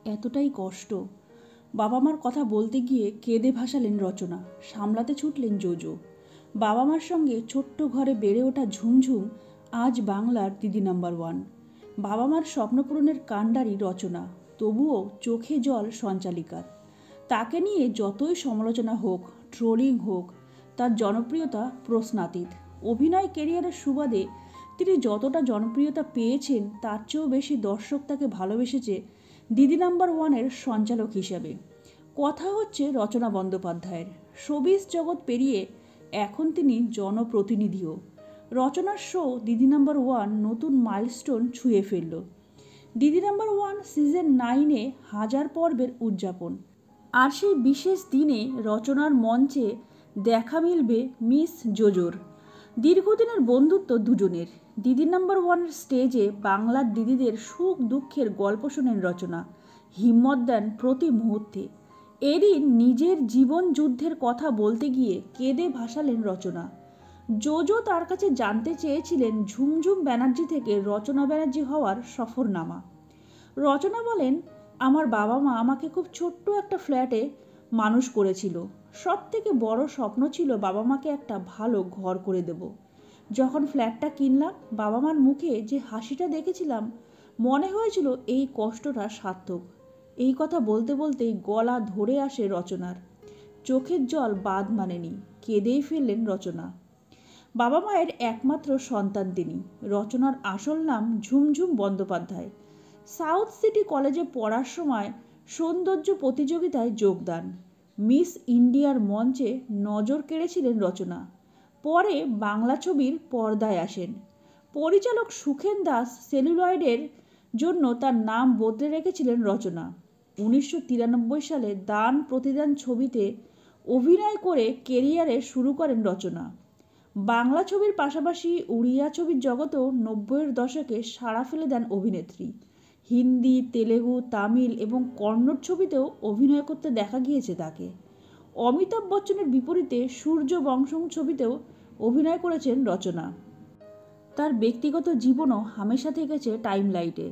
এতটাই কষ্ট। বাবা মার কথা বলতে গিয়ে কেঁদে ভাসালেন রচনা, সামলাতে ছুটলেন জোজো। বাবা মার সঙ্গে ছোট্ট ঘরে বেড়ে ওঠা ঝুমঝুম আজ বাংলার দিদি নাম্বার 1। বাবা মার স্বপ্নপূরণের কাণ্ডারি রচনা, তবুও চোখে জল সঞ্চালিকার। তাকে নিয়ে যতই সমালোচনা হোক, ট্রোলিং হোক, তার জনপ্রিয়তা প্রশ্নাতীত। অভিনয় কেরিয়ারের সুবাদে তিনি যতটা জনপ্রিয়তা পেয়েছেন তার চেয়েও বেশি দর্শক তাকে ভালোবেসেছে দিদি নাম্বার 1-এর সঞ্চালক হিসাবে। কথা হচ্ছে রচনা বন্দ্যোপাধ্যায়ের। শোবিজ জগৎ পেরিয়ে এখন তিনি জনপ্রতিনিধিও। রচনার শো দিদি নাম্বার 1 নতুন মাইলস্টোন ছুঁয়ে ফেলল। দিদি নাম্বার 1 সিজন 9-এ 1000 পর্বের উদযাপন। আর সেই বিশেষ দিনে রচনার মঞ্চে দেখা মিলবে মিস জোজোর। দীর্ঘদিনের বন্ধুত্ব দুজনের। দিদি নাম্বার 1-এর স্টেজে বাংলার দিদিদের সুখ দুঃখের গল্প শোনেন রচনা, হিম্মত দেন প্রতি মুহূর্তে। এদিন নিজের জীবন যুদ্ধের কথা বলতে গিয়ে কেঁদে ভাসালেন রচনা। জোজো তার কাছে জানতে চেয়েছিলেন ঝুমঝুম ব্যানার্জি থেকে রচনা ব্যানার্জি হওয়ার সফরনামা। রচনা বলেন, আমার বাবা মা আমাকে খুব ছোট্ট একটা ফ্ল্যাটে মানুষ করেছিল। সব থেকে বড় স্বপ্ন ছিল বাবা মাকে একটা ভালো ঘর করে দেব। যখন ফ্ল্যাটটা কিনলাম, বাবা মার মুখে যে হাসিটা দেখেছিলাম, মনে হয়েছিল এই কষ্টটা সার্থক। এই কথা বলতে বলতেই গলা ধরে আসে রচনার। চোখের জল বাদ মানেনি, কেঁদেই ফেললেন রচনা। বাবা মায়ের একমাত্র সন্তান তিনি। রচনার আসল নাম ঝুমঝুম বন্দ্যোপাধ্যায়। সাউথ সিটি কলেজে পড়ার সময় সৌন্দর্য প্রতিযোগিতায় যোগদান। মিস ইন্ডিয়ার মঞ্চে নজর কেড়েছিলেন রচনা। পরে বাংলা ছবির পর্দায় আসেন। পরিচালক সুখেন দাস সেলুলয়েডের জন্য তার নাম বদলে রেখেছিলেন রচনা। 1993 সালে দান প্রতিদান ছবিতে অভিনয় করে কেরিয়ারে শুরু করেন রচনা। বাংলা ছবির পাশাপাশি উড়িয়া ছবির জগতেও 90-এর দশকে সাড়া ফেলে দেন অভিনেত্রী। হিন্দি, তেলেগু, তামিল এবং কন্নড় ছবিতেও অভিনয় করতে দেখা গিয়েছে তাকে। অমিতাভ বচ্চনের বিপরীতে সূর্য বংশম ছবিতেও অভিনয় করেছেন রচনা। তার ব্যক্তিগত জীবনও হামেশা থেকেছে টাইমলাইটে।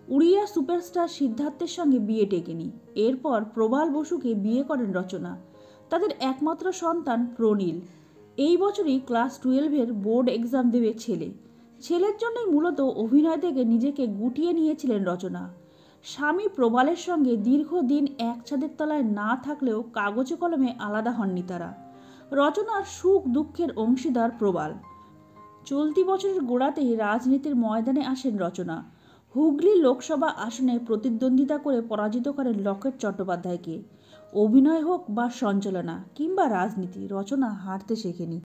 উড়িয়া সুপারস্টার সিদ্ধার্থের সঙ্গে বিয়ে টেকেনি। এরপর প্রবাল বসুকে বিয়ে করেন রচনা। তাদের একমাত্র সন্তান প্রনীল। এই বছরই ক্লাস 12-এর বোর্ড এক্সাম দেবে ছেলে। ছেলের জন্যই মূলত অভিনয় থেকে নিজেকে গুটিয়ে নিয়েছিলেন রচনা। স্বামী প্রবালের সঙ্গে দীর্ঘদিন এক ছাদের তলায় না থাকলেও কাগজে কলমে আলাদা হননি তারা। রচনার সুখ দুঃখের অংশীদার প্রবাল। চলতি বছরের গোড়াতেই রাজনীতির ময়দানে আসেন রচনা। হুগলি লোকসভা আসনে প্রতিদ্বন্দ্বিতা করে পরাজিত করেন লকেট চট্টোপাধ্যায়কে। অভিনয় হোক বা সঞ্চালনা কিংবা রাজনীতি, রচনা হারতে শেখেনি।